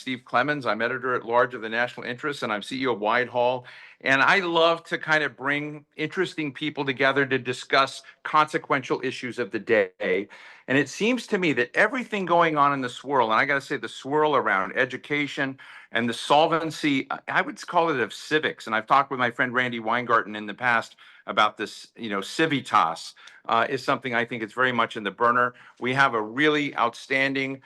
Steve Clemens. I'm editor at large of the National Interest, and I'm CEO of Widehall. And I love to kind of bring interesting people together to discuss consequential issues of the day. And it seems to me that everything going on in the swirl, and I got to say the swirl around education and the solvency, I would call it of civics. And I've talked with my friend Randy Weingarten in the past about this, civitas is something I think is very much in the burner. We have a really outstanding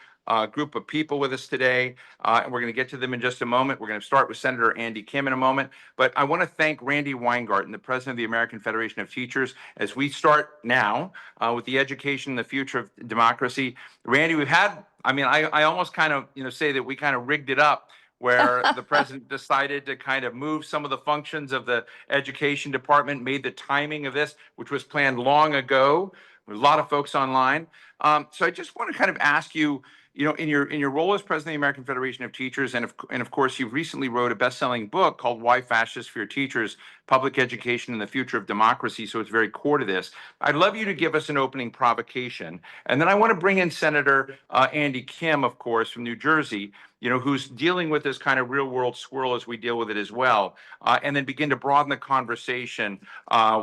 group of people with us today, and we're going to get to them in just a moment. We're going to start with Senator Andy Kim in a moment, but I want to thank Randy Weingarten, the president of the American Federation of Teachers, as we start now with the education and the future of democracy. Randy, we've had, I almost kind of, say that we kind of rigged it up where the president decided to kind of move some of the functions of the education department, made the timing of this, which was planned long ago. There's a lot of folks online. So I just want to kind of ask you, in your role as president of the American Federation of Teachers, and of course, you recently wrote a best-selling book called "Why Fascists Fear Teachers: Public Education and the Future of Democracy." So it's very core to this. I'd love you to give us an opening provocation, and then I want to bring in Senator Andy Kim, of course, from New Jersey, who's dealing with this kind of real-world swirl as we deal with it as well, and then begin to broaden the conversation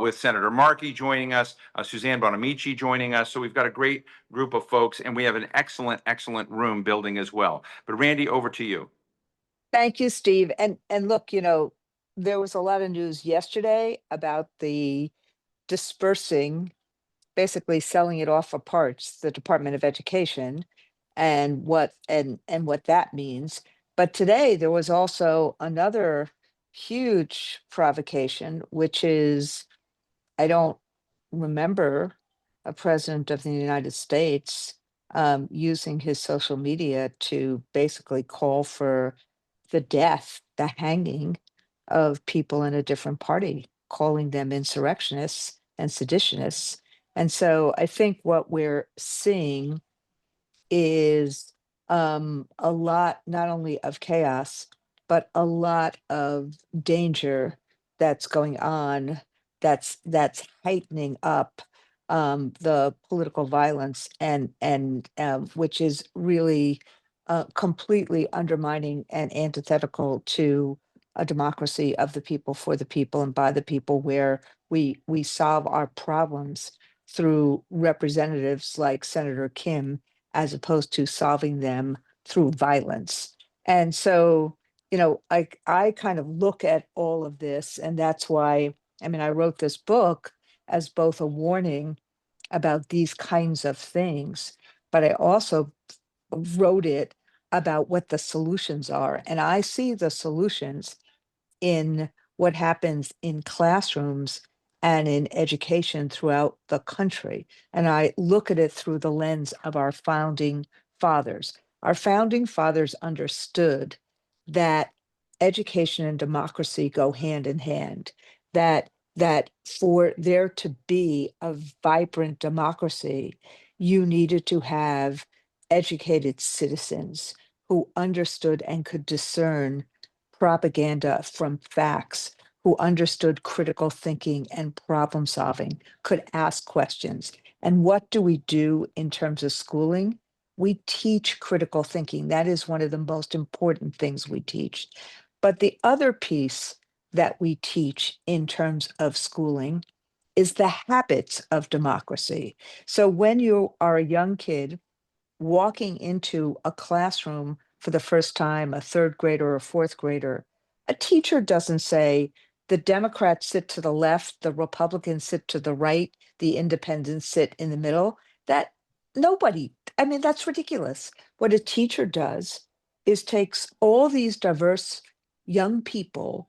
with Senator Markey joining us, Suzanne Bonamici joining us. So we've got a great group of folks, and we have an excellent room building as well. But Randy, over to you. Thank you, Steve. And look, there was a lot of news yesterday about the dispersing, basically selling it off for parts, the Department of Education, and what that means. But today there was also another huge provocation, which is I don't remember a president of the United States using his social media to basically call for the death, the hanging of people in a different party, calling them insurrectionists and seditionists. And so I think what we're seeing is a lot not only of chaos, but a lot of danger that's going on, that's heightening up the political violence and which is really completely undermining and antithetical to a democracy of the people, for the people, and by the people, where we solve our problems through representatives like Senator Kim, as opposed to solving them through violence. And so, I kind of look at all of this, and that's why, I wrote this book as both a warning about these kinds of things, but I also wrote it about what the solutions are. And I see the solutions in what happens in classrooms and in education throughout the country. And I look at it through the lens of our founding fathers. Our founding fathers understood that education and democracy go hand in hand, that for there to be a vibrant democracy, you needed to have educated citizens who understood and could discern propaganda from facts, who understood critical thinking and problem solving, could ask questions. And what do we do in terms of schooling? We teach critical thinking. That is one of the most important things we teach. But the other piece that we teach in terms of schooling is the habits of democracy. So when you are a young kid walking into a classroom for the first time, a third grader or a fourth grader, a teacher doesn't say, the Democrats sit to the left, the Republicans sit to the right, the independents sit in the middle. That nobody, that's ridiculous. What a teacher does is takes all these diverse young people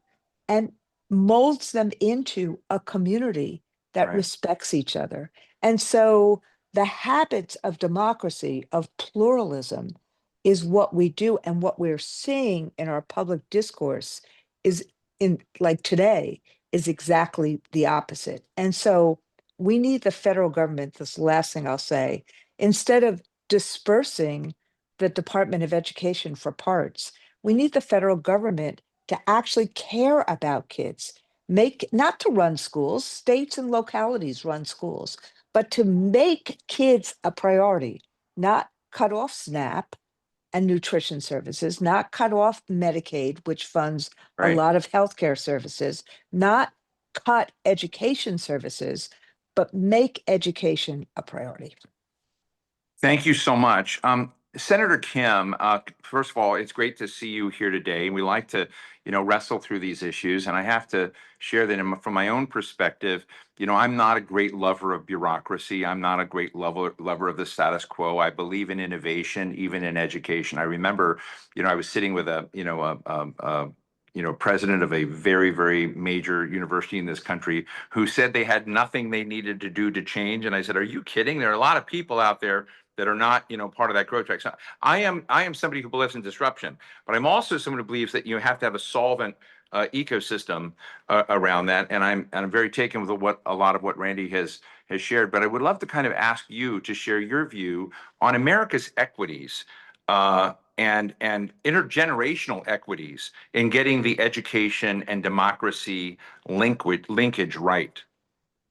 and molds them into a community that Right. respects each other. And so the habits of democracy, of pluralism, is what we do. And what we're seeing in our public discourse is, in like today, is exactly the opposite. And so we need the federal government, this last thing I'll say, instead of dispersing the Department of Education for parts, we need the federal government to actually care about kids, make, not to run schools, states and localities run schools, but to make kids a priority, not cut off SNAP, and nutrition services, not cut off Medicaid, which funds a Right. lot of healthcare services, not cut education services, but make education a priority. Thank you so much. Senator Kim, first of all, it's great to see you here today. We like to, wrestle through these issues. And I have to share that from my own perspective, I'm not a great lover of bureaucracy. I'm not a great lover of the status quo. I believe in innovation, even in education. I remember, I was sitting with president of a very, very major university in this country who said they had nothing they needed to do to change. And I said, are you kidding? There are a lot of people out there that are not, part of that growth track. So I am somebody who believes in disruption, but I'm also someone who believes that you have to have a solvent ecosystem around that. And I'm very taken with a lot of what Randy has shared. But I would love to kind of ask you to share your view on America's equities and intergenerational equities in getting the education and democracy linkage right.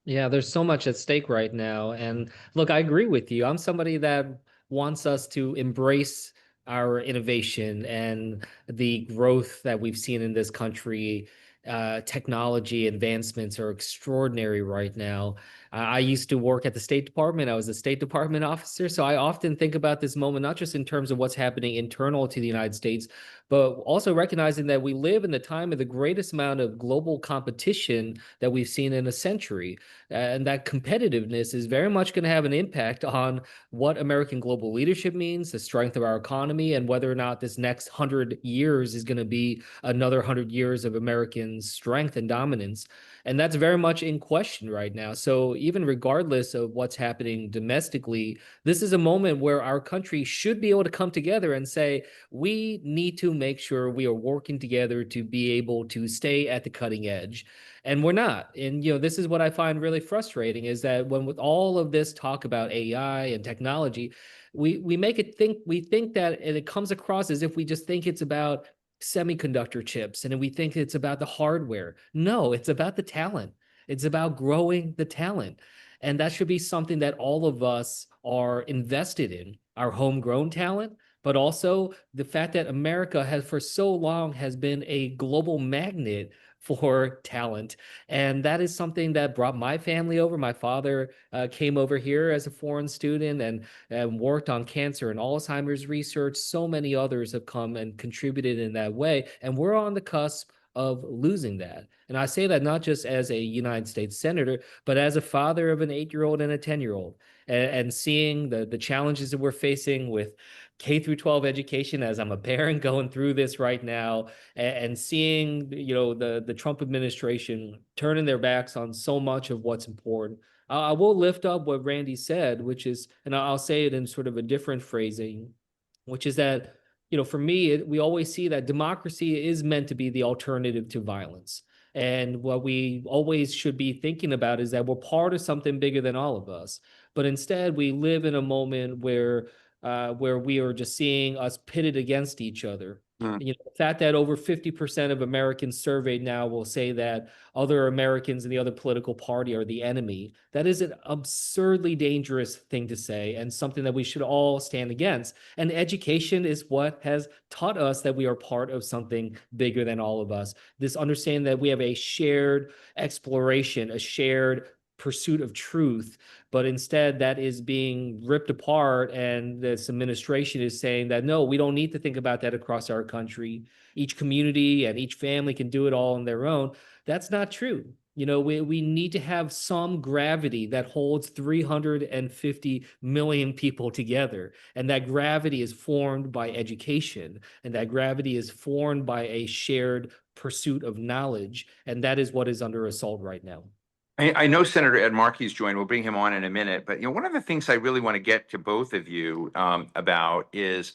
Yeah, there's so much at stake right now. And look, I agree with you. I'm somebody that wants us to embrace our innovation and the growth that we've seen in this country. Technology advancements are extraordinary right now. I used to work at the State Department. I was a State Department officer. So I often think about this moment, not just in terms of what's happening internal to the United States, but also recognizing that we live in the time of the greatest amount of global competition that we've seen in a century. And that competitiveness is very much going to have an impact on what American global leadership means, the strength of our economy, and whether or not this next 100 years is going to be another 100 years of American strength and dominance. And that's very much in question right now. So even regardless of what's happening domestically, this is a moment where our country should be able to come together and say, we need to make sure we are working together to be able to stay at the cutting edge. And we're not. And this is what I find really frustrating is that when with all of this talk about AI and technology, we think that and it comes across as if we just think it's about semiconductor chips and we think it's about the hardware. No, it's about the talent. It's about growing the talent. And that should be something that all of us are invested in, our homegrown talent, but also the fact that America has for so long has been a global magnet for talent. And that is something that brought my family over. My father came over here as a foreign student and worked on cancer and Alzheimer's research. So many others have come and contributed in that way. And we're on the cusp of losing that. And I say that not just as a United States senator, but as a father of an 8-year-old and a 10-year-old, and seeing the challenges that we're facing with K through 12 education as I'm a parent going through this right now, and seeing the Trump administration turning their backs on so much of what's important. I will lift up what Randy said, which is, and I'll say it in sort of a different phrasing, which is that for me, we always see that democracy is meant to be the alternative to violence. And what we always should be thinking about is that we're part of something bigger than all of us. But instead, we live in a moment where we are just seeing us pitted against each other. The fact that over 50% of Americans surveyed now will say that other Americans in the other political party are the enemy. That is an absurdly dangerous thing to say and something that we should all stand against. And education is what has taught us that we are part of something bigger than all of us. This understanding that we have a shared exploration, a shared pursuit of truth, but instead that is being ripped apart. And this administration is saying that, no, we don't need to think about that across our country. Each community and each family can do it all on their own. That's not true. We need to have some gravity that holds 350 million people together. And that gravity is formed by education. And that gravity is formed by a shared pursuit of knowledge. And that is what is under assault right now. I know Senator Ed Markey's joined. We'll bring him on in a minute. But one of the things I really want to get to both of you about is,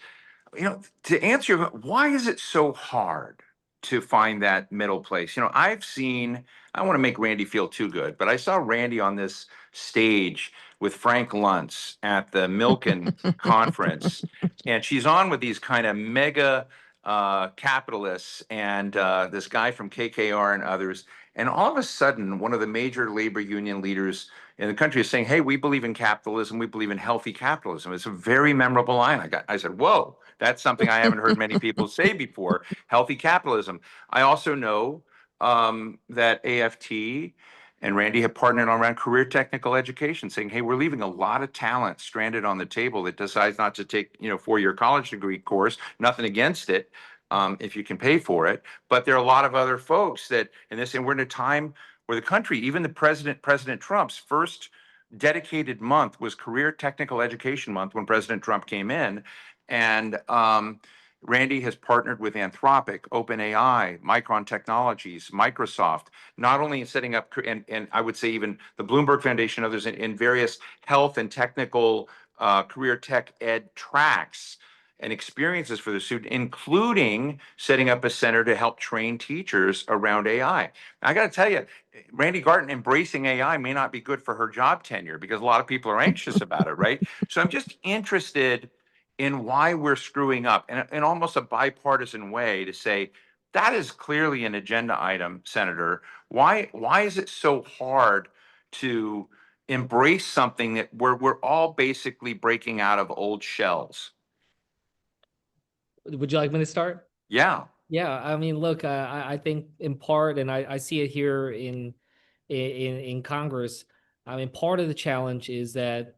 to answer why is it so hard to find that middle place? I've seen. I don't want to make Randy feel too good, but I saw Randy on this stage with Frank Luntz at the Milken conference, and she's on with these kind of mega capitalists and this guy from KKR and others. And all of a sudden, one of the major labor union leaders in the country is saying, "Hey, we believe in capitalism. We believe in healthy capitalism." It's a very memorable line. I said, "Whoa, that's something I haven't heard many people say before. Healthy capitalism." I also know that AFT and Randy have partnered around career technical education, saying, "Hey, we're leaving a lot of talent stranded on the table that decides not to take, 4-year college degree course. Nothing against it, if you can pay for it, but there are a lot of other folks that and we're in a time where the country, even the President Trump's first dedicated month was Career Technical Education Month when President Trump came in, and Randy has partnered with Anthropic, OpenAI, Micron Technologies, Microsoft, not only in setting up, and I would say even the Bloomberg Foundation, others in various health and technical career tech ed tracks and experiences for the student, including setting up a center to help train teachers around AI. I got to tell you, Randy Garten embracing AI may not be good for her job tenure because a lot of people are anxious about it, right? So I'm just interested in why we're screwing up in almost a bipartisan way to say that is clearly an agenda item, Senator. Why is it so hard to embrace something that we're all basically breaking out of old shells? Would you like me to start? Yeah. Yeah, I mean, look, I think in part, and I see it here in Congress. I mean, part of the challenge is that,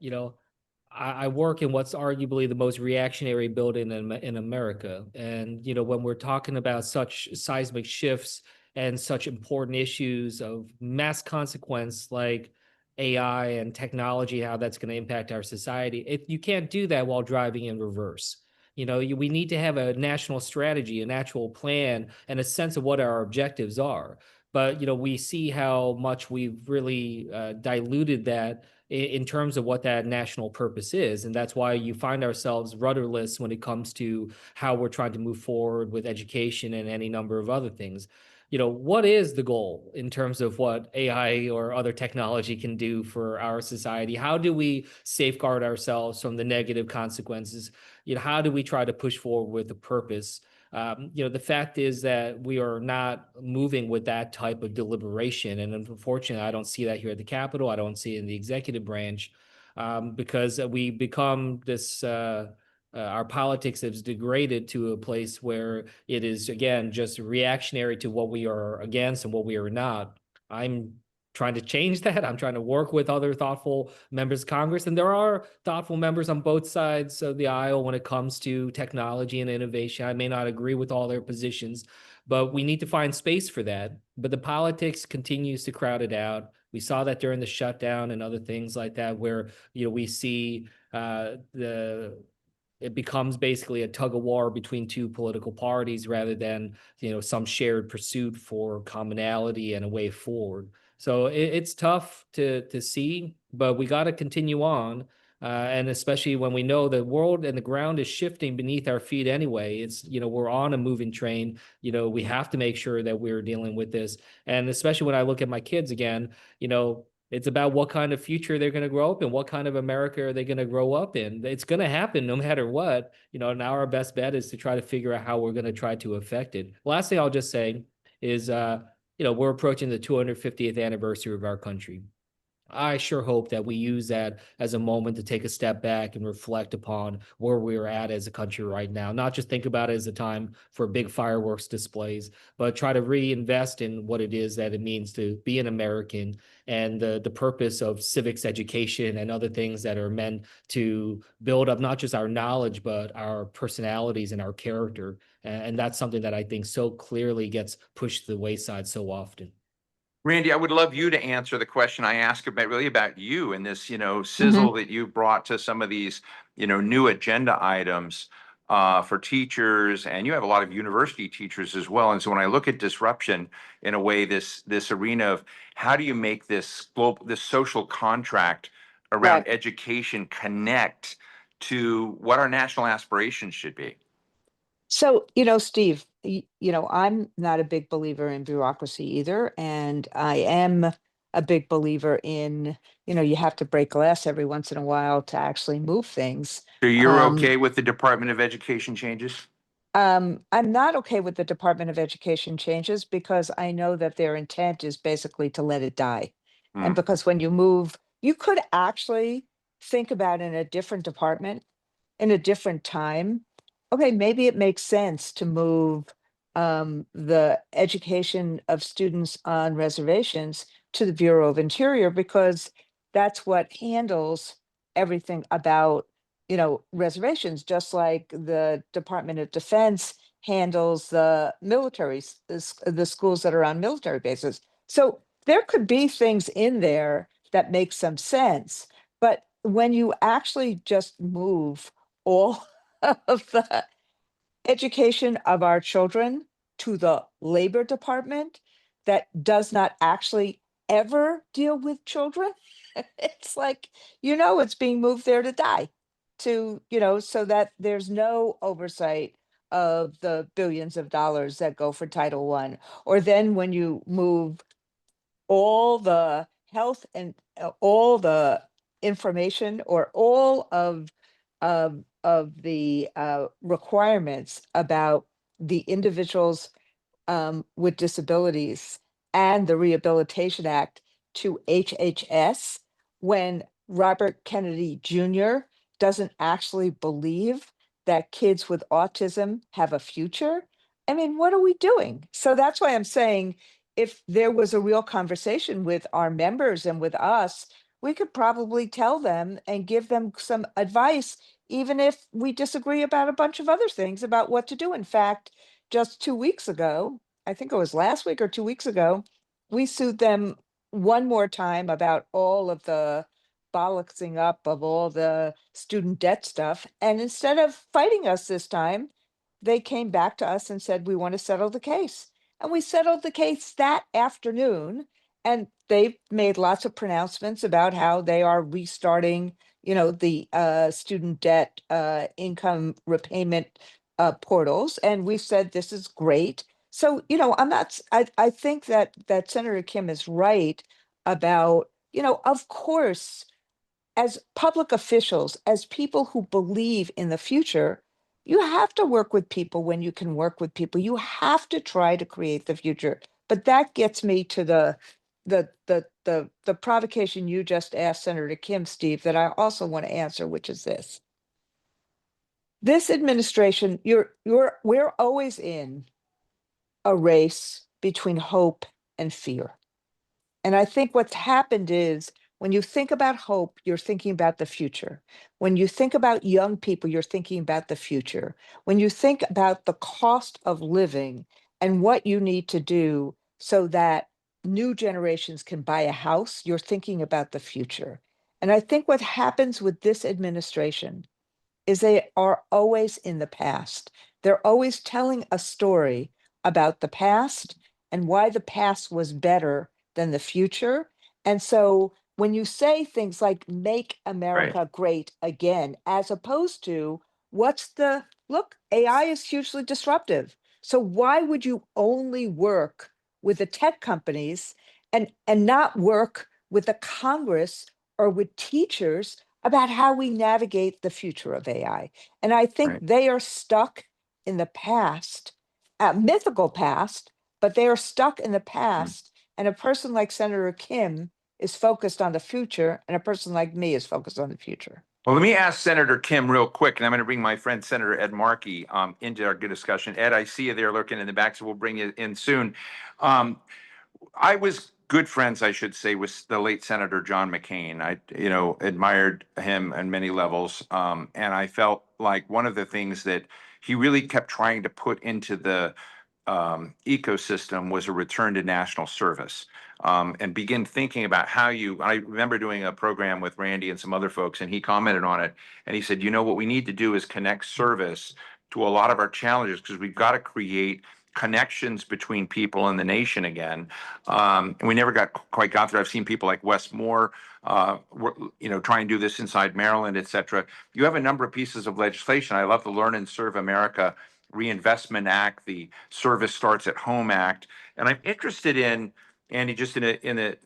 I work in what's arguably the most reactionary building in America. And, when we're talking about such seismic shifts and such important issues of mass consequence like AI and technology, how that's going to impact our society, you can't do that while driving in reverse. We need to have a national strategy, an actual plan, and a sense of what our objectives are. But we see how much we've really diluted that in terms of what that national purpose is, and that's why you find ourselves rudderless when it comes to how we're trying to move forward with education and any number of other things. What is the goal in terms of what AI or other technology can do for our society? How do we safeguard ourselves from the negative consequences? How do we try to push forward with a purpose? The fact is that we are not moving with that type of deliberation. And unfortunately, I don't see that here at the Capitol. I don't see it in the executive branch, because we become this, our politics has degraded to a place where it is, again, just reactionary to what we are against and what we are not. I'm trying to change that. I'm trying to work with other thoughtful members of Congress. And there are thoughtful members on both sides of the aisle when it comes to technology and innovation. I may not agree with all their positions, but we need to find space for that. But the politics continues to crowd it out. We saw that during the shutdown and other things like that, where we see it becomes basically a tug of war between two political parties rather than some shared pursuit for commonality and a way forward. So it's tough to see, but we got to continue on. And especially when we know the world and the ground is shifting beneath our feet anyway. It's, we're on a moving train. We have to make sure that we're dealing with this. And especially when I look at my kids again, it's about what kind of future they're going to grow up in. What kind of America are they going to grow up in? It's going to happen no matter what. Now our best bet is to try to figure out how we're going to try to affect it. Last thing I'll just say is, we're approaching the 250th anniversary of our country. I sure hope that we use that as a moment to take a step back and reflect upon where we're at as a country right now. Not just think about it as a time for big fireworks displays, but try to reinvest in what it is that it means to be an American and the purpose of civics education and other things that are meant to build up not just our knowledge, but our personalities and our character. And that's something that I think so clearly gets pushed to the wayside so often. Randy, I would love you to answer the question I asked about you and this, Mhm. sizzle that you brought to some of these, new agenda items for teachers, and you have a lot of university teachers as well. And so when I look at disruption in a way, this arena of how do you make this social contract around Right. education connect to what our national aspirations should be? So, Steve, I'm not a big believer in bureaucracy either. And I am a big believer in, you have to break glass every once in a while to actually move things. So you're Um, okay with the Department of Education changes? I'm not okay with the Department of Education changes because I know that their intent is basically to let it die. And Hmm. because when you move, you could actually think about in a different department, in a different time. Okay, maybe it makes sense to move the education of students on reservations to the Bureau of Interior because that's what handles everything about, reservations, just like the Department of Defense handles the the schools that are on military bases. So there could be things in there that make some sense. But when you actually just move all of the education of our children to the labor department that does not actually ever deal with children, it's like, it's being moved there to die so that there's no oversight of the billions of dollars that go for Title One. Or then when you move all the health and all the information or all of the requirements about the individuals with disabilities and the Rehabilitation Act to HHS when Robert Kennedy Jr. doesn't actually believe that kids with autism have a future. I mean, what are we doing? So that's why I'm saying if there was a real conversation with our members and with us, we could probably tell them and give them some advice, even if we disagree about a bunch of other things about what to do. In fact, just 2 weeks ago, I think it was last week or 2 weeks ago, we sued them one more time about all of the bollocksing up of all the student debt stuff. And instead of fighting us this time, they came back to us and said, we want to settle the case. And we settled the case that afternoon. And they've made lots of pronouncements about how they are restarting, the student debt income repayment portals. And we said, this is great. So, I'm not, I think that Senator Kim is right about, of course, as public officials, as people who believe in the future, you have to work with people when you can work with people. You have to try to create the future. But that gets me to the provocation you just asked Senator Kim, Steve, that I also want to answer, which is this. This administration, we're always in a race between hope and fear. And I think what's happened is when you think about hope, you're thinking about the future. When you think about young people, you're thinking about the future. When you think about the cost of living and what you need to do so that new generations can buy a house, you're thinking about the future. And I think what happens with this administration is they are always in the past. They're always telling a story about the past and why the past was better than the future. And so when you say things like make Right. America great again, as opposed to what's the look, AI is hugely disruptive. So why would you only work with the tech companies and not work with the Congress or with teachers about how we navigate the future of AI? And I think Right. they are stuck in the past, mythical past, but they are stuck in the Hmm. past. And a person like Senator Kim is focused on the future, and a person like me is focused on the future. Well, let me ask Senator Kim real quick, and I'm going to bring my friend Senator Ed Markey into our good discussion. Ed, I see you there looking in the back, so we'll bring you in soon. Um, I was good friends, I should say, with the late Senator John McCain. I, admired him on many levels, and I felt like one of the things that he really kept trying to put into the ecosystem was a return to national service, and begin thinking about how you. I remember doing a program with Randy and some other folks, and he commented on it, and he said, what we need to do is connect service to a lot of our challenges because we've got to create connections between people and the nation again. And we never quite got there. I've seen people like Wes Moore, try and do this inside Maryland, et cetera. You have a number of pieces of legislation. I love the Learn and Serve America Reinvestment Act, the Service Starts at Home Act. And I'm interested in, Andy, just in the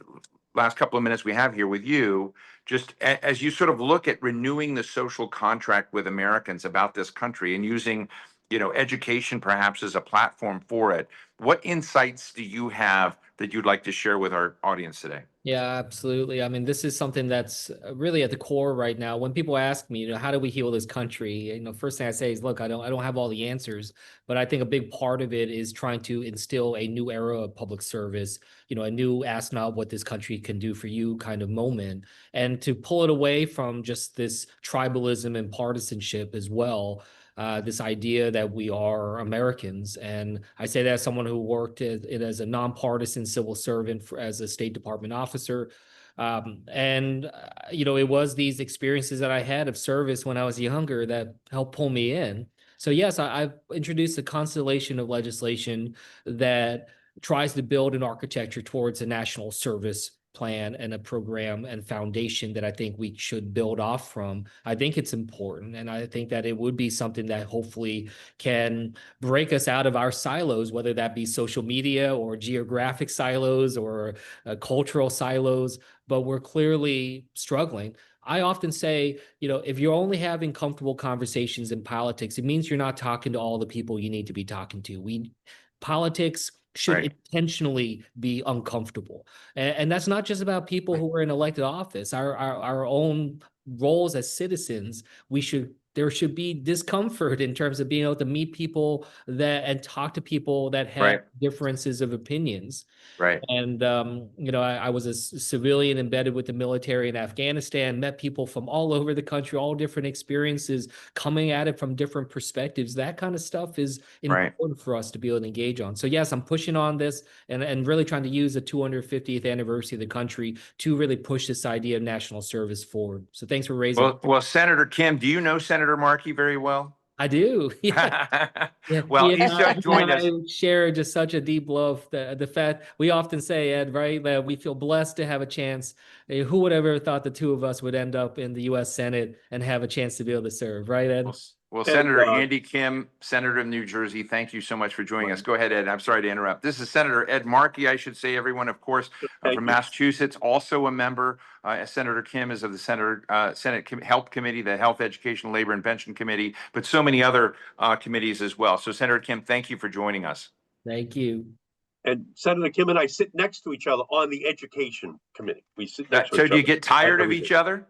last couple of minutes we have here with you, just as you sort of look at renewing the social contract with Americans about this country and using education perhaps as a platform for it. What insights do you have that you'd like to share with our audience today? Yeah, absolutely. I mean, this is something that's really at the core right now. When people ask me, how do we heal this country? First thing I say is, look, I don't have all the answers, but I think a big part of it is trying to instill a new era of public service, a new ask not what this country can do for you kind of moment, and to pull it away from just this tribalism and partisanship as well. This idea that we are Americans. And I say that as someone who worked as a nonpartisan civil servant as a State Department officer. It was these experiences that I had of service when I was younger that helped pull me in. So yes, I've introduced a constellation of legislation that tries to build an architecture towards a national service plan and a program and foundation that I think we should build off from. I think it's important. And I think that it would be something that hopefully can break us out of our silos, whether that be social media or geographic silos or cultural silos, but we're clearly struggling. I often say, if you're only having comfortable conversations in politics, it means you're not talking to all the people you need to be talking to. Politics should intentionally be uncomfortable. And that's not just about people who are in elected office. Our own roles as citizens, there should be discomfort in terms of being able to meet people and talk to people that have differences of opinions. Right. And, I was a civilian embedded with the military in Afghanistan, met people from all over the country, all different experiences, coming at it from different perspectives. That kind of stuff is important for us to be able to engage on. So yes, I'm pushing on this and really trying to use the 250th anniversary of the country to really push this idea of national service forward. So thanks for raising it. Well, Senator Kim, do you know Senator Markey very well? I do. Yeah. Yeah, Well, he's just joined us. I share just such a deep love. The fact we often say, Ed, right, that we feel blessed to have a chance. Who would ever thought the two of us would end up in the U.S. Senate and have a chance to be able to serve, right, Ed? Well, Senator Andy Kim, Senator of New Jersey, thank you so much for joining us. Go ahead, Ed. I'm sorry to interrupt. This is Senator Ed Markey, I should say, everyone, of course, from Massachusetts, also a member. Senator Kim is of the Senate Health Committee, the Health, Education, Labor, and Pension Committee, but so many other committees as well. So, Senator Kim, thank you for joining us. Thank you. And Senator Kim and I sit next to each other on the Education Committee. We sit next to each other. So, do you get tired of each other?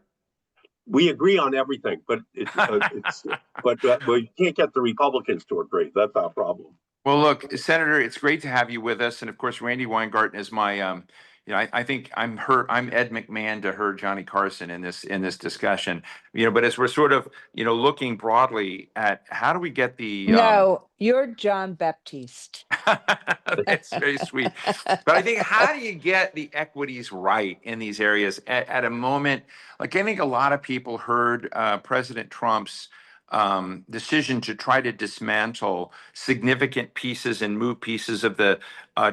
We agree on everything, but we can't get the Republicans to agree. That's our problem. Well, look, Senator, it's great to have you with us, and of course, Randy Weingarten is my, I think I'm Ed McMahon to her Johnny Carson in this discussion, But as we're sort of, looking broadly at how do we get the No, you're John Baptiste. That's very sweet. But I think how do you get the equities right in these areas at a moment like I think a lot of people heard President Trump's decision to try to dismantle significant pieces and move pieces of the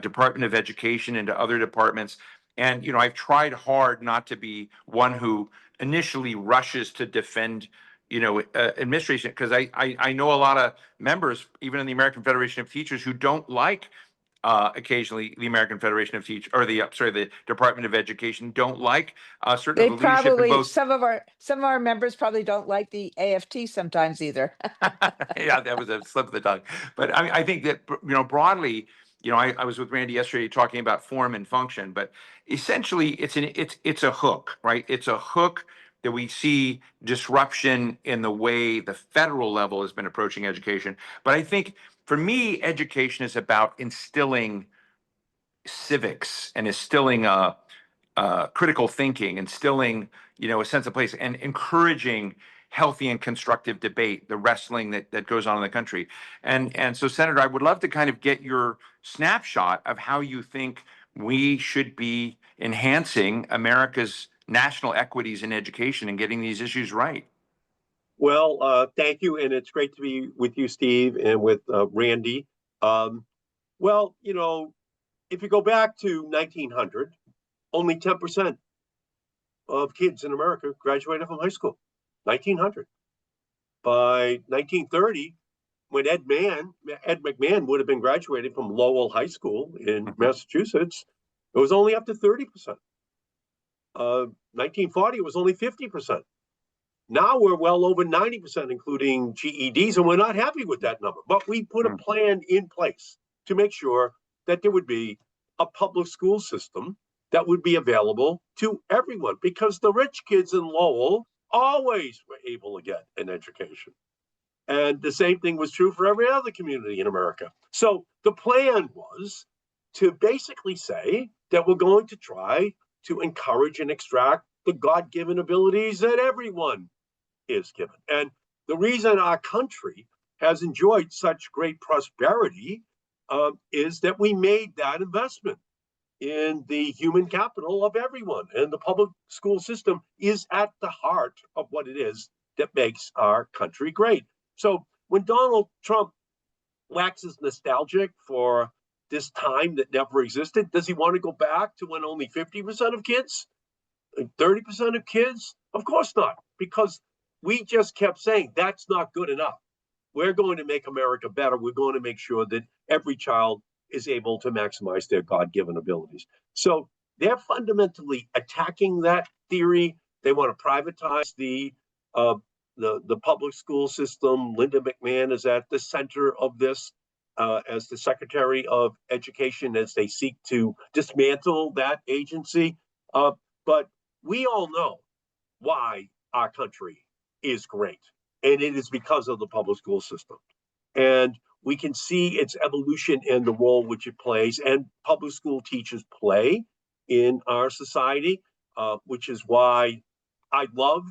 Department of Education into other departments. And, I've tried hard not to be one who initially rushes to defend, administration, because I know a lot of members, even in the American Federation of Teachers, who don't like occasionally the American Federation of Teachers or the Department of Education don't like certain They of the leadership in probably both. some of our members probably don't like the AFT sometimes either. Yeah, that was a slip of the tongue. But I think that broadly, I was with Randy yesterday talking about form and function, but essentially it's a hook, right? It's a hook that we see disruption in the way the federal level has been approaching education. But I think for me, education is about instilling civics and instilling critical thinking, instilling a sense of place, and encouraging healthy and constructive debate, the wrestling that goes on in the country. And so, Senator, I would love to kind of get your snapshot of how you think we should be enhancing America's national equities in education and getting these issues right. Well, thank you. And it's great to be with you, Steve, and with Randy. Well, if you go back to 1900, only 10% of kids in America graduated from high school. 1900. By 1930, when Ed McMahon would have been graduating from Lowell High School in Massachusetts, it was only up to 30%. 1940, it was only 50%. Now we're well over 90%, including GEDs, and we're not happy with that number. But we put a plan in place to make sure that there would be a public school system that would be available to everyone, because the rich kids in Lowell always were able to get an education. And the same thing was true for every other community in America. So the plan was to basically say that we're going to try to encourage and extract the God-given abilities that everyone is given. And the reason our country has enjoyed such great prosperity is that we made that investment in the human capital of everyone. And the public school system is at the heart of what it is that makes our country great. So when Donald Trump waxes nostalgic for this time that never existed, does he want to go back to when only 50% of kids, 30% of kids? Of course not, because we just kept saying that's not good enough. We're going to make America better. We're going to make sure that every child is able to maximize their God-given abilities. So they're fundamentally attacking that theory. They want to privatize the public school system. Linda McMahon is at the center of this as the Secretary of Education, as they seek to dismantle that agency. But we all know why our country is great, and it is because of the public school system. And we can see its evolution and the role which it plays, and public school teachers play in our society, which is why I love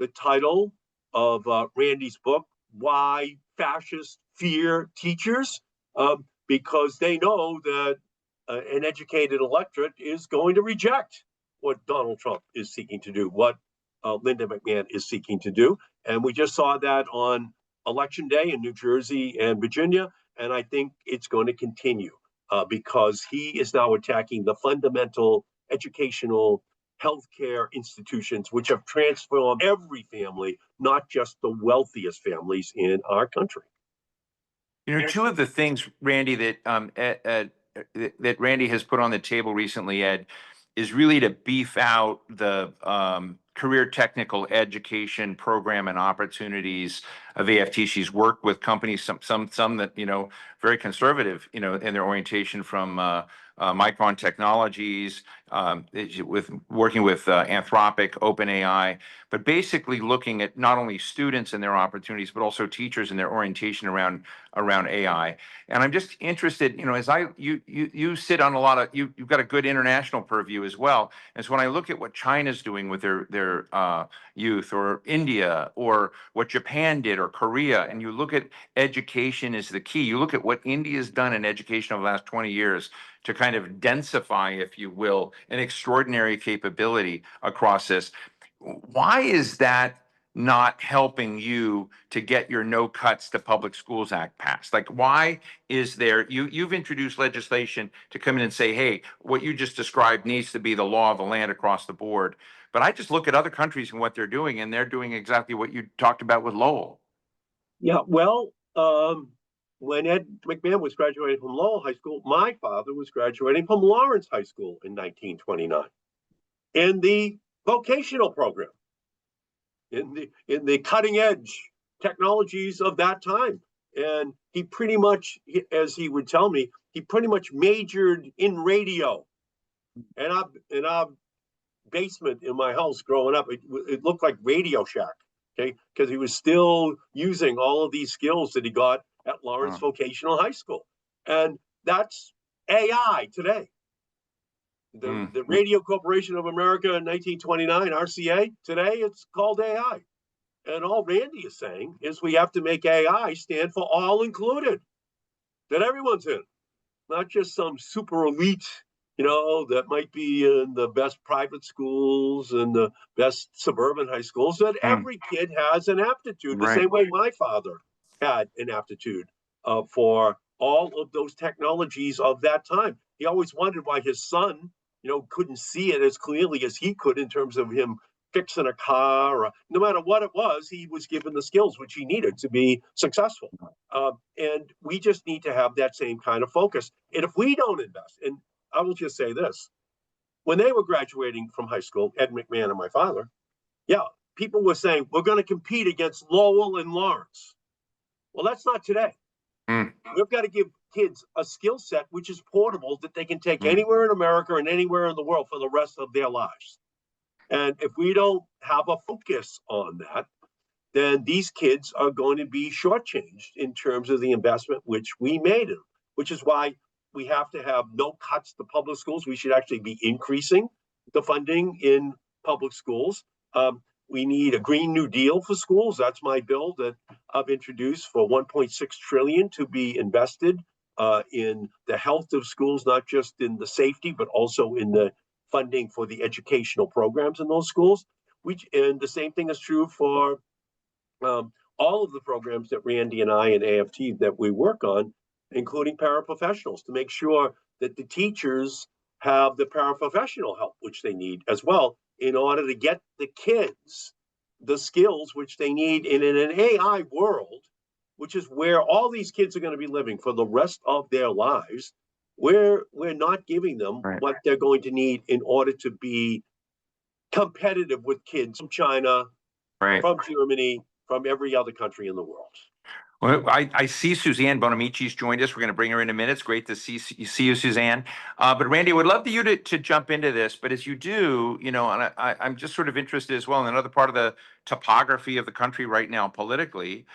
the title of Randy's book, Why Fascists Fear Teachers, because they know that an educated electorate is going to reject what Donald Trump is seeking to do, what Linda McMahon is seeking to do. And we just saw that on Election Day in New Jersey and Virginia. And I think it's going to continue because he is now attacking the fundamental educational healthcare institutions, which have transformed every family, not just the wealthiest families in our country. You know, two of the things, Randy, that Randy has put on the table recently, Ed, is really to beef out the career technical education program and opportunities of AFT. She's worked with companies, some that, you know, very conservative, you know, in their orientation, from Micron Technologies, with working with Anthropic, OpenAI, but basically looking at not only students and their opportunities, but also teachers and their orientation around AI. And I'm just interested, you know, as you sit on a lot of, you've got a good international purview as well. And so when I look at what China's doing with their youth, or India, or what Japan did, or Korea, and you look at education as the key, you look at what India's done in education over the last 20 years to kind of densify, if you will, an extraordinary capability across this. Why is that not helping you to get your No Cuts to Public Schools Act passed? Like, why is there, you've introduced legislation to come in and say, hey, what you just described needs to be the law of the land across the board. But I just look at other countries and what they're doing, and they're doing exactly what you talked about with Lowell. Yeah, well, when Ed McMahon was graduating from Lowell High School, my father was graduating from Lawrence High School in 1929 in the vocational program, in the cutting edge technologies of that time. And he pretty much, as he would tell me, he pretty much majored in radio. And in our basement in my house growing up, it looked like Radio Shack, okay? Because he was still using all of these skills that he got at Lawrence Vocational High School. And that's AI today. The Radio Corporation of America in 1929, RCA, today it's called AI. And all Randy is saying is we have to make AI stand for all included, that everyone's in, not just some super elite, you know, that might be in the best private schools and the best suburban high schools, that every kid has an aptitude, the same way my father had an aptitude for all of those technologies of that time. He always wondered why his son, you know, couldn't see it as clearly as he could in terms of him fixing a car, or no matter what it was, he was given the skills which he needed to be successful. And we just need to have that same kind of focus. And if we don't invest, and I will just say this, when they were graduating from high school, Ed McMahon and my father, yeah, people were saying, we're going to compete against Lowell and Lawrence. Well, that's not today. Mm. We've got to give kids a skill set which is portable that they can take Mm. anywhere in America and anywhere in the world for the rest of their lives. And if we don't have a focus on that, then these kids are going to be shortchanged in terms of the investment which we made in them, which is why we have to have no cuts to public schools. We should actually be increasing the funding in public schools. We need a Green New Deal for schools. That's my bill that I've introduced for 1.6 trillion to be invested in the health of schools, not just in the safety, but also in the funding for the educational programs in those schools. And the same thing is true for all of the programs that Randy and I and AFT that we work on, including paraprofessionals, to make sure that the teachers have the paraprofessional help which they need as well in order to get the kids the skills which they need in an AI world, which is where all these kids are going to be living for the rest of their lives. We're not giving them Right. what they're going to need in order to be competitive with kids from China, Right. from Germany, from every other country in the world. Well, I see Suzanne Bonamici's joined us. We're going to bring her in a minute. It's great to see you, Suzanne. But Randy, I would love you to jump into this. But as you do, and I'm just sort of interested as well in another part of the topography of the country right now politically,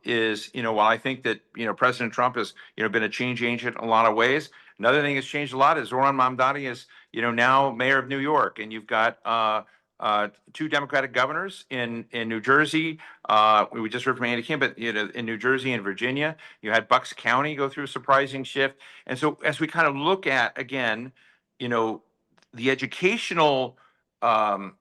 is, while I think that, President Trump has, been a change agent in a lot of ways. Another thing that's changed a lot is Zohran Mamdani is, now mayor of New York. And you've got two Democratic governors in New Jersey. We just heard from Andy Kim, but in New Jersey and Virginia, you had Bucks County go through a surprising shift. And so as we kind of look at, again, the educational, I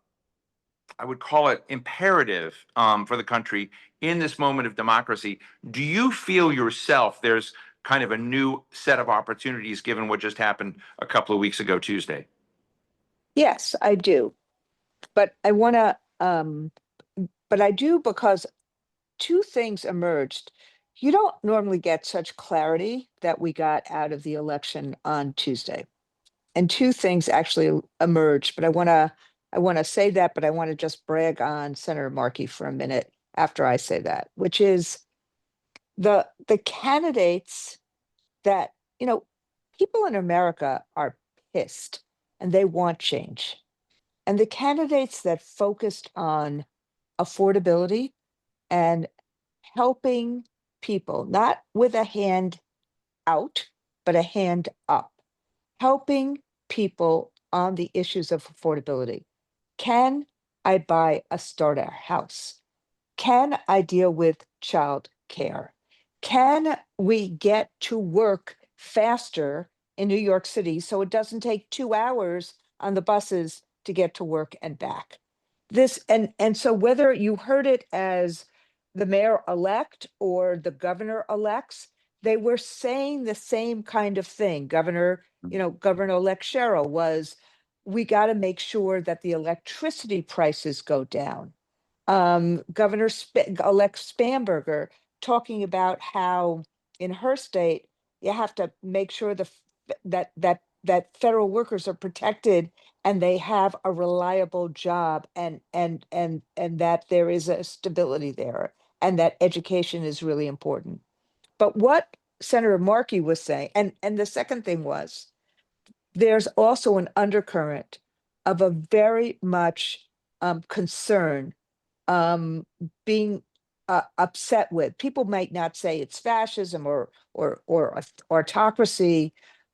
would call it imperative for the country in this moment of democracy, do you feel yourself there's kind of a new set of opportunities given what just happened a couple of weeks ago, Tuesday? Yes, I do. But I want to, but I do because two things emerged. You don't normally get such clarity that we got out of the election on Tuesday. And two things actually emerged, but I want to say that, but I want to just brag on Senator Markey for a minute after I say that, which is the candidates that, people in America are pissed and they want change. And the candidates that focused on affordability and helping people, not with a hand out, but a hand up, helping people on the issues of affordability. Can I buy a starter house? Can I deal with child care? Can we get to work faster in New York City so it doesn't take 2 hours on the buses to get to work and back? And so whether you heard it as the mayor-elect or the governor-elects, they were saying the same kind of thing. Governor-elect Sherrill was, we got to make sure that the electricity prices go down. Governor-elect Spamberger talking about how in her state, you have to make sure that federal workers are protected and they have a reliable job and that there is a stability there and that education is really important. But what Senator Markey was saying, and the second thing was, there's also an undercurrent of a very much concern being upset with. People might not say it's fascism or autocracy,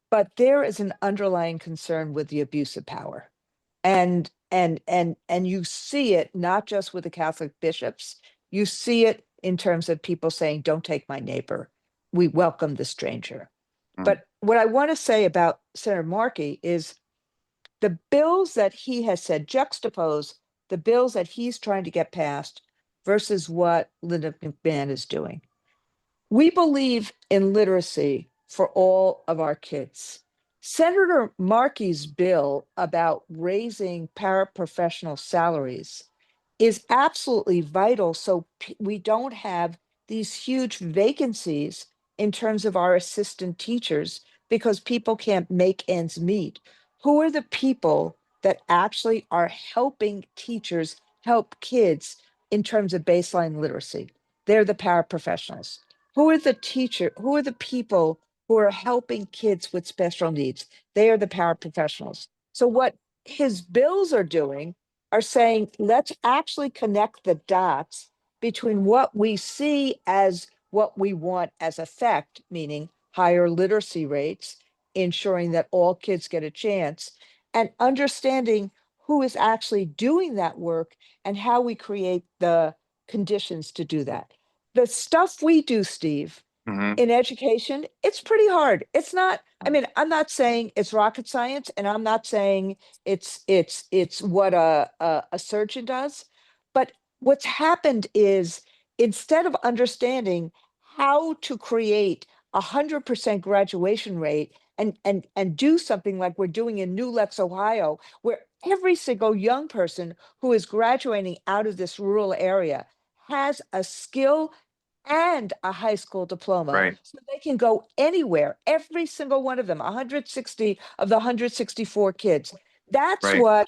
but there is an underlying concern with the abuse of power. And you see it not just with the Catholic bishops, you see it in terms of people saying, don't take my neighbor. We welcome the stranger. But what I want to say about Senator Markey is the bills that he has said, juxtapose the bills that he's trying to get passed versus what Linda McMahon is doing. We believe in literacy for all of our kids. Senator Markey's bill about raising paraprofessional salaries is absolutely vital so we don't have these huge vacancies in terms of our assistant teachers because people can't make ends meet. Who are the people that actually are helping teachers help kids in terms of baseline literacy? They're the paraprofessionals. Who are the teacher? Who are the people who are helping kids with special needs? They are the paraprofessionals. So what his bills are doing are saying, let's actually connect the dots between what we see as what we want as effect, meaning higher literacy rates, ensuring that all kids get a chance, and understanding who is actually doing that work and how we create the conditions to do that. The stuff we do, Steve, Mhm. in education, it's pretty hard. It's not, I mean, I'm not saying it's rocket science, and I'm not saying it's what a surgeon does, but what's happened is instead of understanding how to create 100% graduation rate and do something like we're doing in New Lex, Ohio, where every single young person who is graduating out of this rural area has a skill and a high school diploma, Right, so they can go anywhere, every single one of them, 160 of the 164 kids. That's right, what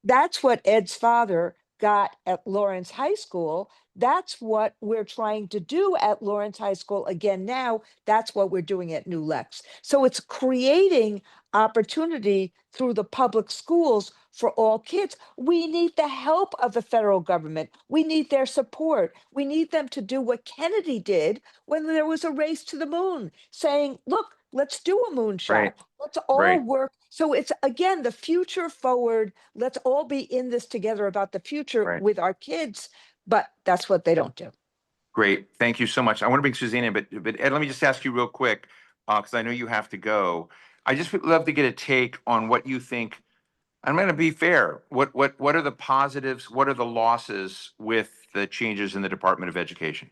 that's what Ed's father got at Lawrence High School. That's what we're trying to do at Lawrence High School again now. That's what we're doing at New Lex. So it's creating opportunity through the public schools for all kids. We need the help of the federal government. We need their support. We need them to do what Kennedy did when there was a race to the moon, saying, look, let's do a moonshot. right, Let's all right, work. So it's again the future forward. Let's all be in this together about the future right. with our kids. But that's what they don't do. Great. Thank you so much. I want to bring Suzanne in, but Ed, let me just ask you real quick, because I know you have to go. I just would love to get a take on what you think. I'm going to be fair. What are the positives? What are the losses with the changes in the Department of Education?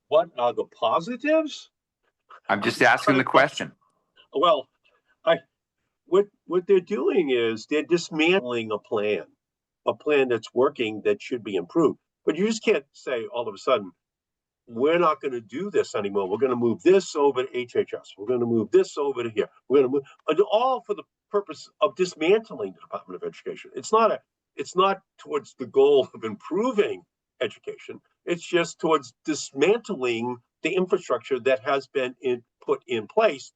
What are the positives? I'm just asking the question. Well, I what they're doing is they're dismantling a plan that's working that should be improved. But you just can't say all of a sudden, we're not going to do this anymore. We're going to move this over to HHS. We're going to move this over to here. We're going to move all for the purpose of dismantling the Department of Education. It's not towards the goal of improving education. It's just towards dismantling the infrastructure that has been put in place.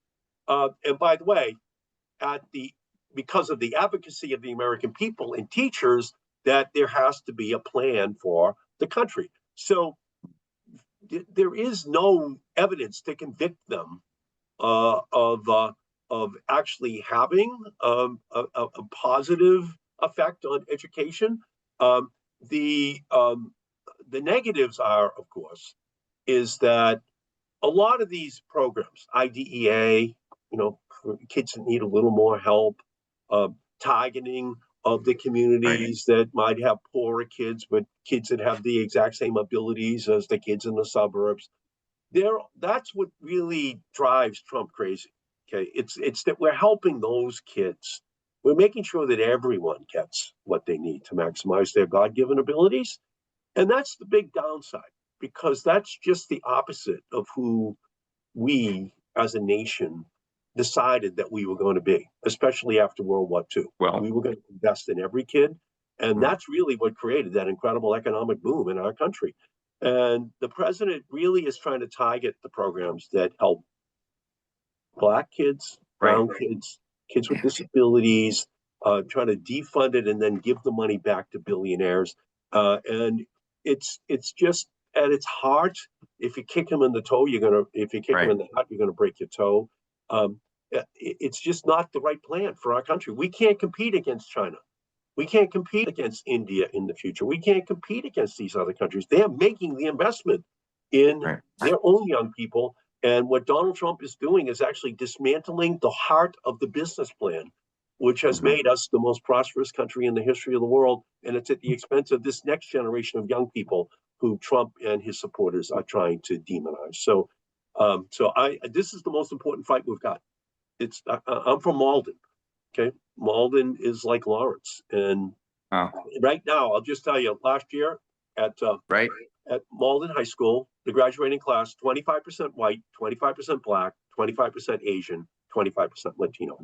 And by the way, because of the advocacy of the American people and teachers, that there has to be a plan for the country. So there is no evidence to convict them of actually having a positive effect on education. Um, the um, the negatives are, of course, is that a lot of these programs, IDEA, for kids that need a little more help, targeting of the communities that might have poorer kids, but kids that have the exact same abilities as the kids in the suburbs. That's what really drives Trump crazy. Okay, it's that we're helping those kids. We're making sure that everyone gets what they need to maximize their God-given abilities, and that's the big downside, because that's just the opposite of who we as a nation decided that we were going to be, especially after World War II. Well, We were going to invest in every kid. And Hmm. that's really what created that incredible economic boom in our country. And the president really is trying to target the programs that help Black kids, right, brown kids, kids with disabilities, trying to defund it and then give the money back to billionaires. And it's just at its heart, if you kick him in the toe, if you kick him right, in the heart, you're gonna break your toe. It's just not the right plan for our country. We can't compete against China. We can't compete against India in the future. We can't compete against these other countries. They're making the investment in right. their own young people. And what Donald Trump is doing is actually dismantling the heart of the business plan, which has Mhm. made us the most prosperous country in the history of the world. And it's at the expense of this next generation of young people who Trump and his supporters are trying to demonize. So, this is the most important fight we've got. I'm from Malden. Okay, Malden is like Lawrence, and Oh, right now, I'll just tell you, last year at right, at Malden High School, the graduating class, 25% white, 25% black, 25% Asian, 25% Latino.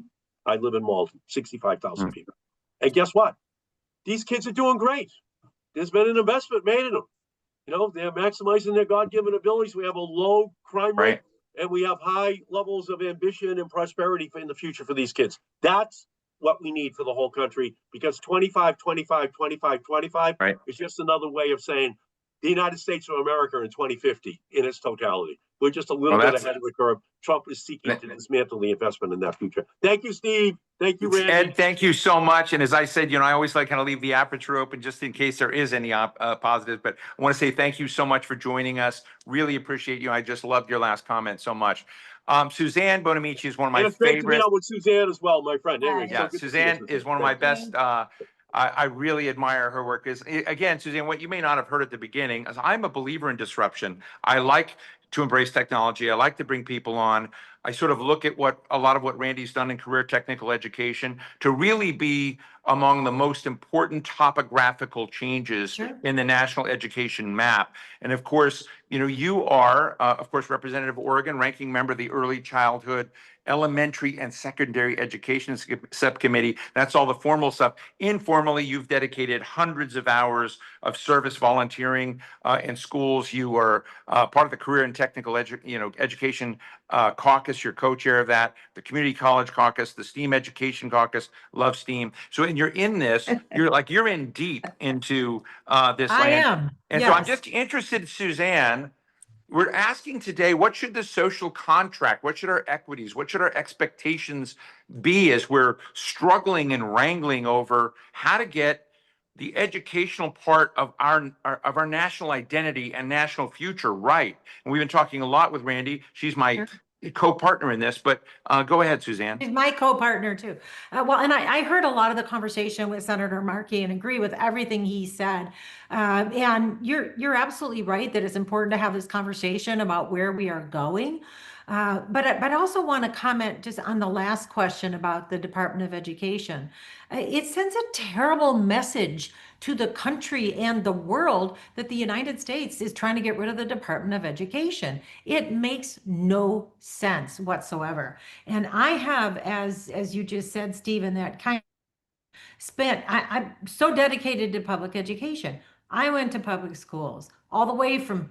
I live in Malden, 65,000 Hmm. people. And guess what? these kids are doing great. There's been an investment made in them. You know, they're maximizing their God-given abilities. We have a low crime rate, Right. and we have high levels of ambition and prosperity in the future for these kids. That's what we need for the whole country, because 25, 25, 25, 25 Right. is just another way of saying the United States of America in 2050 in its totality. We're just a little Well, bit that's ahead of the curve. Trump is seeking to dismantle the investment in that future. Thank you, Steve. Thank you, Randy. Ed, thank you so much. And as I said, I always like kind of leave the aperture open just in case there is any positives. But I want to say thank you so much for joining us. Really appreciate you. I just loved your last comment so much. Suzanne Bonamici is one of my And it's great to be favorites. on with Suzanne as well, my friend. Anyway, Hi. Yeah, so good to see you, Suzanne is one of my best. I really admire her work. Again, Suzanne, what you may not have heard at the beginning is I'm a believer in disruption. I like to embrace technology. I like to bring people on. I sort of look at a lot of what Randy's done in career technical education to really be among the most important topographical changes in the national education map. And of course, you are, of course, Representative Oregon, ranking member of the Early Childhood, Elementary and Secondary Education Subcommittee. That's all the formal stuff. Informally, you've dedicated hundreds of hours of service volunteering in schools. You are part of the Career and Technical Education Caucus. You're co-chair of that. The Community College Caucus, the STEAM Education Caucus. Love STEAM. So, and you're in this. You're in deep into this I land. am. And so I'm Yes. just interested, Suzanne. We're asking today, what should the social contract, what should our equities, what should our expectations be as we're struggling and wrangling over how to get the educational part of our national identity and national future right? And we've been talking a lot with Randy. She's my co-partner in this, but go ahead, Suzanne. She's my co-partner too. Well, and I heard a lot of the conversation with Senator Markey and agree with everything he said. And you're absolutely right that it's important to have this conversation about where we are going. But I also want to comment just on the last question about the Department of Education. It sends a terrible message to the country and the world that the United States is trying to get rid of the Department of Education. It makes no sense whatsoever. And I have, as you just said, Stephen, that kind of I'm so dedicated to public education. I went to public schools all the way from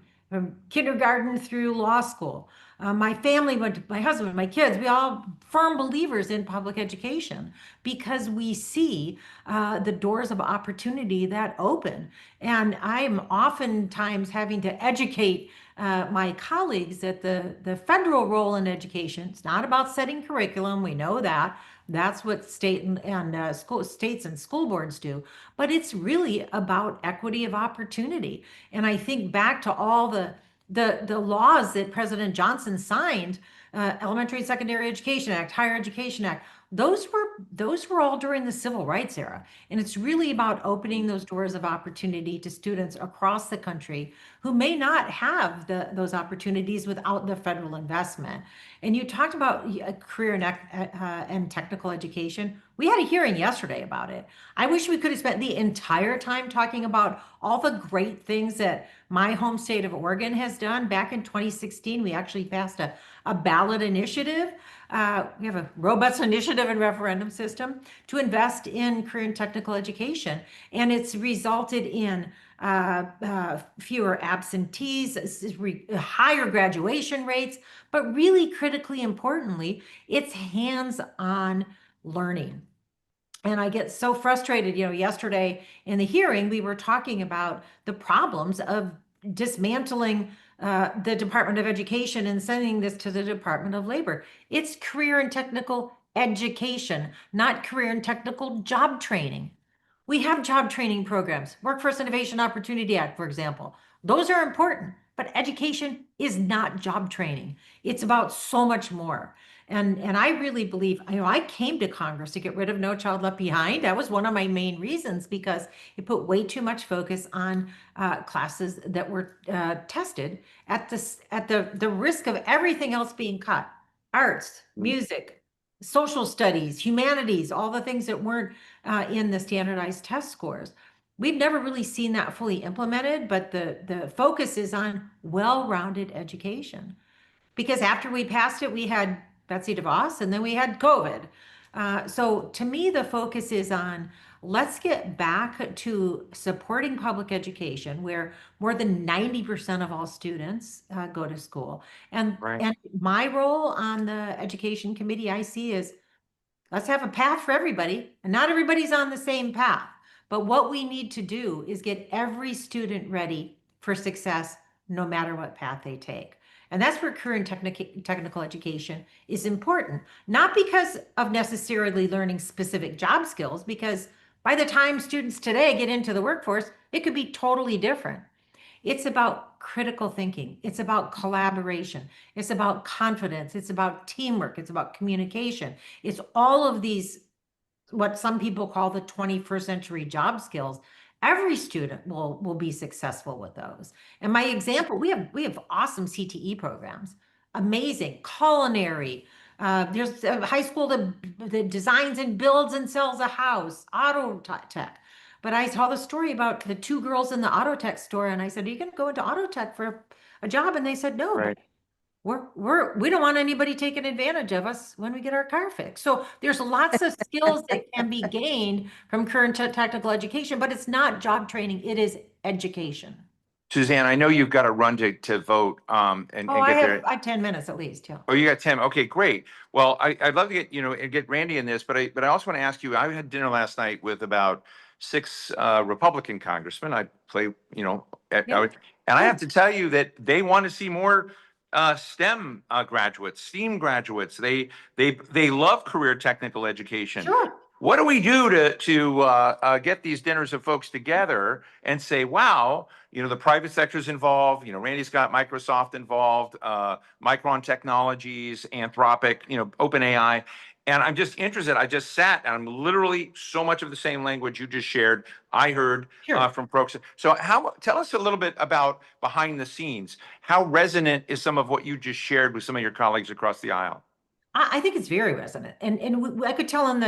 kindergarten through law school. My family went to, my husband, my kids, we all firm believers in public education because we see the doors of opportunity that open. And I'm oftentimes having to educate my colleagues that the federal role in education, it's not about setting curriculum, we know that. That's what states and school boards do. But it's really about equity of opportunity. And I think back to all the laws that President Johnson signed, Elementary and Secondary Education Act, Higher Education Act, those were all during the civil rights era. And it's really about opening those doors of opportunity to students across the country who may not have those opportunities without the federal investment. And you talked about career and technical education. We had a hearing yesterday about it. I wish we could have spent the entire time talking about all the great things that my home state of Oregon has done. Back in 2016, we actually passed a ballot initiative. We have a robust initiative and referendum system to invest in career and technical education. And it's resulted in fewer absentees, higher graduation rates, but really critically importantly, it's hands-on learning. And I get so frustrated, yesterday in the hearing, we were talking about the problems of dismantling the Department of Education and sending this to the Department of Labor. It's career and technical education, not career and technical job training. We have job training programs, Workforce Innovation Opportunity Act, for example. Those are important, but education is not job training. It's about so much more. And I really believe, I came to Congress to get rid of No Child Left Behind. That was one of my main reasons because it put way too much focus on classes that were tested at the risk of everything else being cut. Arts, music, social studies, humanities, all the things that weren't in the standardized test scores. We've never really seen that fully implemented, but the focus is on well-rounded education. Because after we passed it, we had Betsy DeVos, and then we had COVID. So to me, the focus is on Let's get back to supporting public education where more than 90% of all students go to school. And, Right. and my role on the education committee I see is let's have a path for everybody, and not everybody's on the same path. But what we need to do is get every student ready for success, no matter what path they take. And that's where career and technical education is important, not because of necessarily learning specific job skills, because by the time students today get into the workforce, it could be totally different. It's about critical thinking. It's about collaboration. It's about confidence. It's about teamwork. It's about communication. It's all of these, what some people call the 21st century job skills. Every student will be successful with those. And my example, we have awesome CTE programs, amazing culinary. There's a high school that designs and builds and sells a house, auto tech. But I saw the story about the two girls in the auto tech store, and I said, "Are you going to go into auto tech for a job?" And they said, "No, Right. we don't want anybody taking advantage of us when we get our car fixed." So there's lots of skills that can be gained from current technical education, but it's not job training, it is education. Suzanne, I know you've got to run to vote and Oh, I get there. have 10 minutes at least, yeah. Oh, you got 10. Okay, great. Well, I'd love to get, get Randy in this, but I also want to ask you, I had dinner last night with about 6 Republican congressmen. I play, Yeah. and I have to tell you that they want to see more STEM graduates, STEAM graduates. They love career technical education. Sure. What do we do to get these dinners of folks together and say, wow, the private sector's involved, Randy's got Microsoft involved, Micron Technologies, Anthropic, OpenAI. And I'm just interested. I just sat and I'm literally so much of the same language you just shared. I heard Sure. from folks. So tell us a little bit about behind the scenes. How resonant is some of what you just shared with some of your colleagues across the aisle? I think it's very resonant, and I could tell in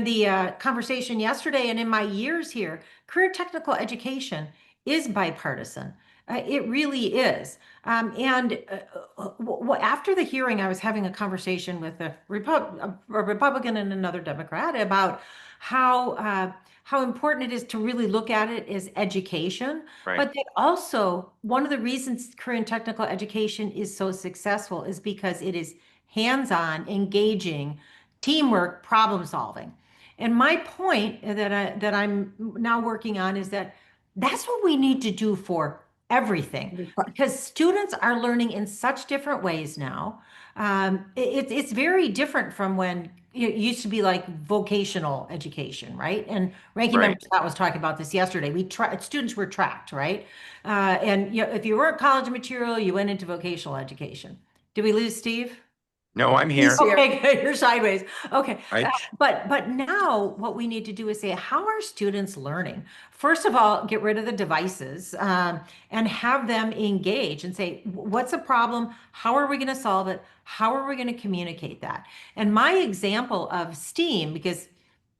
the conversation yesterday, and in my years here, career technical education is bipartisan. It really is. After the hearing, I was having a conversation with a Republican and another Democrat about how important it is to really look at it as education, Right. but that also one of the reasons career and technical education is so successful is because it is hands-on, engaging, teamwork, problem solving. And my point that I'm now working on is that that's what we need to do for everything, because students are learning in such different ways now. It's very different from when it used to be like vocational education, right? And Ranking Member Scott was talking about this yesterday. Students were tracked, right? And if you weren't college material, you went into vocational education. Did we lose Steve? No, I'm here. He's here. Okay, good. You're sideways. Okay. Right. But now what we need to do is say, how are students learning? First of all, get rid of the devices and have them engage and say, what's the problem? How are we going to solve it? How are we going to communicate that? And my example of STEAM, because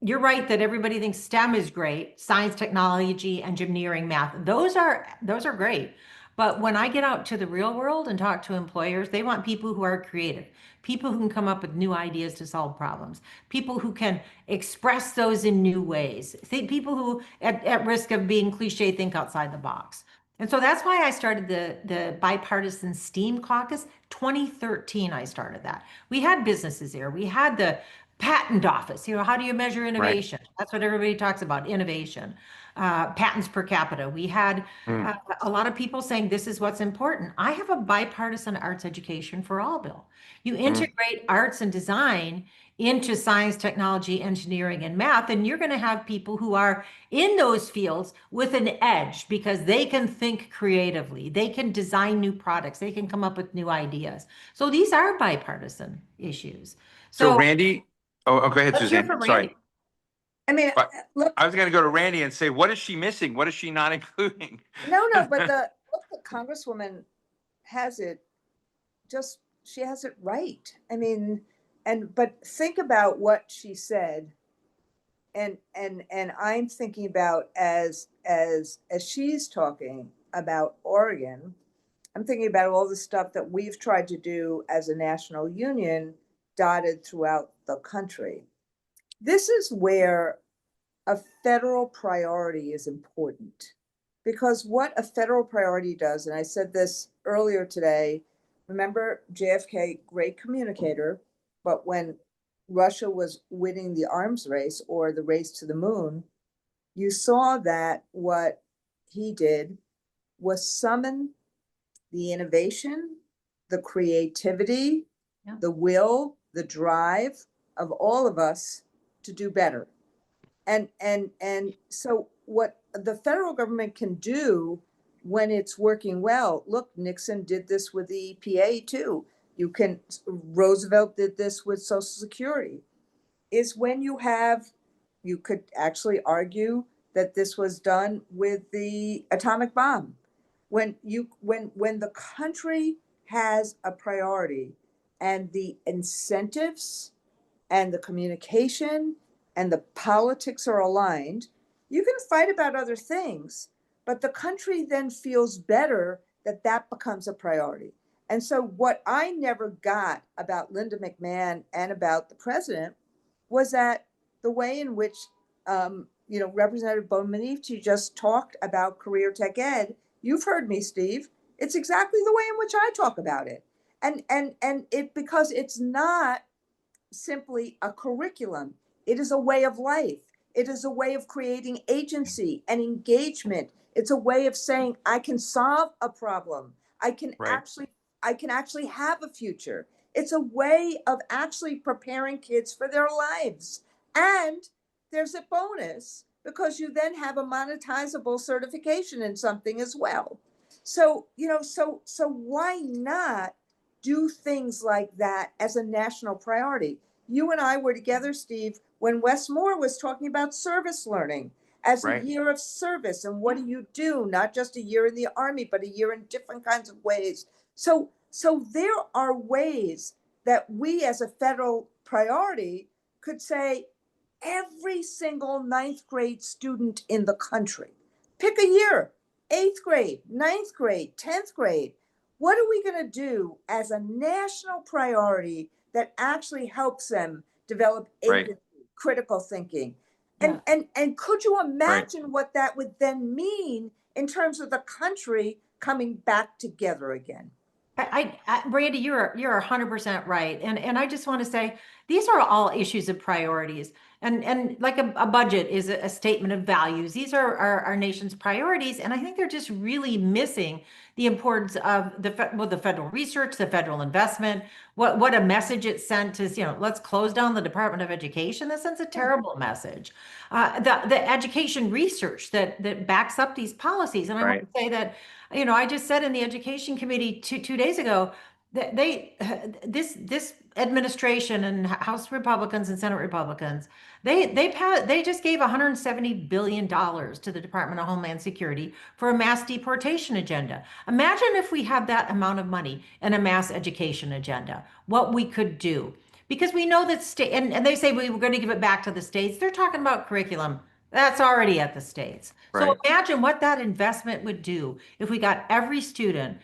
you're right that everybody thinks STEM is great, science, technology, engineering, math. Those are great. But when I get out to the real world and talk to employers, they want people who are creative, people who can come up with new ideas to solve problems, people who can express those in new ways, people who at risk of being cliche think outside the box. And so that's why I started the bipartisan STEAM caucus. 2013, I started that. We had businesses there. We had the patent office. How do you measure innovation? Right. That's what everybody talks about, innovation. Patents per capita. We had a lot of people saying this is what's important. I have a bipartisan arts education for all bill. You integrate arts and design into science, technology, engineering, and math, and you're going to have people who are in those fields with an edge because they can think creatively. They can design new products. They can come up with new ideas. So these are bipartisan issues. So Randy, go ahead, let's hear Suzanne. from Sorry. Randy. I mean, look, I was going to go to Randy and say, what is she missing? What is she not including? no, but the Congresswoman has it she has it right. I mean, but think about what she said. And I'm thinking about as she's talking about Oregon, I'm thinking about all the stuff that we've tried to do as a national union dotted throughout the country. This is where a federal priority is important, because what a federal priority does, and I said this earlier today, remember JFK, great communicator, but when Russia was winning the arms race or the race to the moon, you saw that what he did was summon the innovation, the creativity, Yeah. the will, the drive of all of us to do better. And so what the federal government can do when it's working well, look, Nixon did this with the EPA too. You can, Roosevelt did this with Social Security, is when you have, you could actually argue that this was done with the atomic bomb. When the country has a priority and the incentives and the communication and the politics are aligned, you can fight about other things, but the country then feels better that that becomes a priority. And so what I never got about Linda McMahon and about the president was that the way in which, Representative Bonamici just talked about career tech ed. You've heard me, Steve. It's exactly the way in which I talk about it. And it, because it's not simply a curriculum. It is a way of life. It is a way of creating agency and engagement. It's a way of saying, I can solve a problem. I can Right. actually have a future. It's a way of actually preparing kids for their lives. And there's a bonus because you then have a monetizable certification in something as well. So, so why not do things like that as a national priority? You and I were together, Steve, when Wes Moore was talking about service learning as a Right. year of service. And what do you do? Not just a year in the Army, but a year in different kinds of ways. So there are ways that we as a federal priority could say every single ninth grade student in the country, pick a year, eighth grade, ninth grade, 10th grade. What are we going to do as a national priority that actually helps them develop Right. agency, critical thinking? Yeah. And could you imagine what that would then mean in terms of the country coming back together again? Brandy, you're 100% right, and I just want to say these are all issues of priorities, and like a budget is a statement of values. These are our nation's priorities, and I think they're just really missing the importance of the federal research, the federal investment. What a message it sent to, let's close down the Department of Education. That sends a terrible message. The education research that backs up these policies, and I want Right. to say that. I just said in the education committee two days ago that this administration and House Republicans and Senate Republicans, they just gave $170 billion to the Department of Homeland Security for a mass deportation agenda. Imagine if we had that amount of money in a mass education agenda, what we could do. Because we know that state, and they say we were going to give it back to the states. They're talking about curriculum. That's already at the states. So Right. imagine what that investment would do if we got every student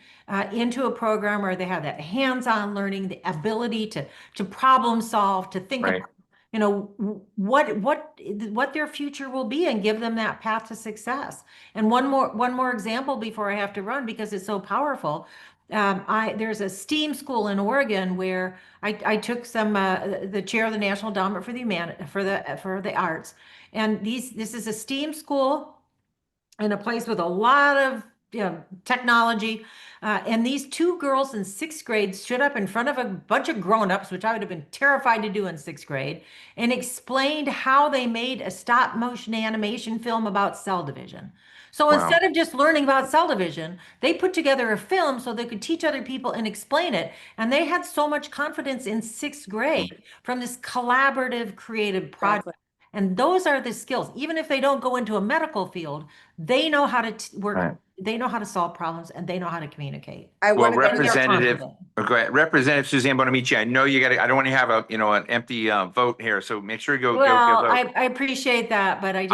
into a program where they have that hands-on learning, the ability to problem solve, to think Right. about, what their future will be, and give them that path to success. And one more example before I have to run because it's so powerful. There's a STEAM school in Oregon where I took the chair of the National Endowment for the Arts, and this is a STEAM school in a place with a lot of technology. And these two girls in sixth grade stood up in front of a bunch of grown-ups, which I would have been terrified to do in sixth grade, and explained how they made a stop motion animation film about cell division. So Wow. instead of just learning about cell division, they put together a film so they could teach other people and explain it. And they had so much confidence in sixth grade from this collaborative, creative project. Exactly. And those are the skills. Even if they don't go into a medical field, they know how to work Right. they know how to solve problems and they know how to communicate. I Well, want to go to And they're Representative, confident. okay, Representative Suzanne Bonamici, I know you got to, I don't want to have a, an empty vote here, so make sure you go Well, vote. I appreciate that, but I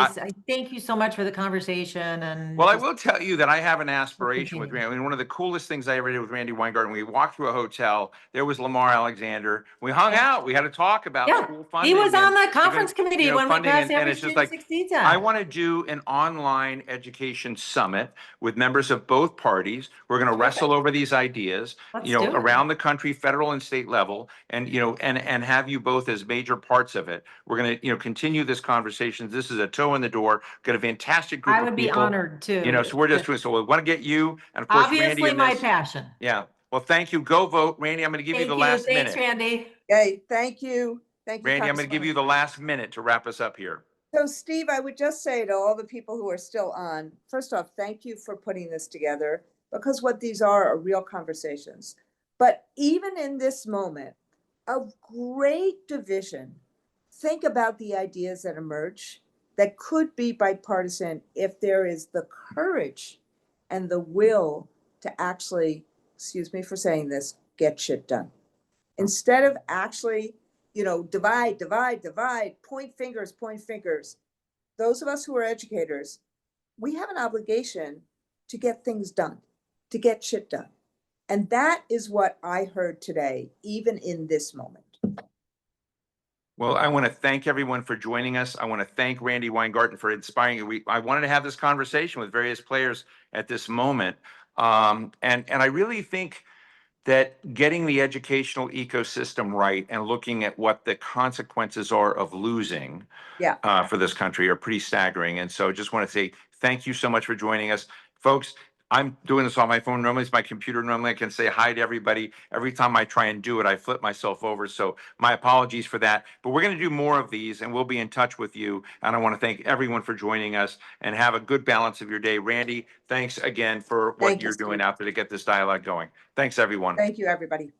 thank you so much for the conversation and. Well, I just- will tell you that I have an aspiration with continue. Randy. I mean, one of the coolest things I ever did with Randy Weingarten, we walked through a hotel, there was Lamar Alexander. We hung Yeah. out, we had to talk about Yeah, school he funding. was on and the conference even, committee when we funding, passed and every it's just student like, succeeds I act. want to do an online education summit with members of both parties. We're going to wrestle over these ideas, Let's do it. around the country, federal and state level, and, and have you both as major parts of it. We're going to, continue this conversation. This is a toe in the door. Got a fantastic group I of would be people. honored too. So we're just doing, so we want to get you and of course Randy Obviously in my this. passion. Yeah. Well, thank you. Go vote. Randy, I'm going to give you Thank the you. last Thanks, minute. Randy. Okay, thank you. Thank you, Randy, I'm going to give Congresswoman. you the last minute to wrap us up here. So Steve, I would just say to all the people who are still on, first off, thank you for putting this together, because what these are real conversations. But even in this moment of great division, think about the ideas that emerge that could be bipartisan if there is the courage and the will to actually, excuse me for saying this, get shit done. Instead of actually, divide, point fingers, point fingers. Those of us who are educators, we have an obligation to get things done, to get shit done. And that is what I heard today, even in this moment. Well, I want to thank everyone for joining us. I want to thank Randy Weingarten for inspiring you. I wanted to have this conversation with various players at this moment. And I really think that getting the educational ecosystem right and looking at what the consequences are of losing for this country are pretty staggering. And so just want to say thank you so much for joining us. Folks, I'm doing this on my phone. Normally it's my computer. Normally I can say hi to everybody. Every time I try and do it, I flip myself over. So my apologies for that. But we're going to do more of these and we'll be in touch with you. And I want to thank everyone for joining us and have a good balance of your day. Randy, thanks again for what you're doing out there to get this dialogue going. Thanks, everyone. Thank you, everybody.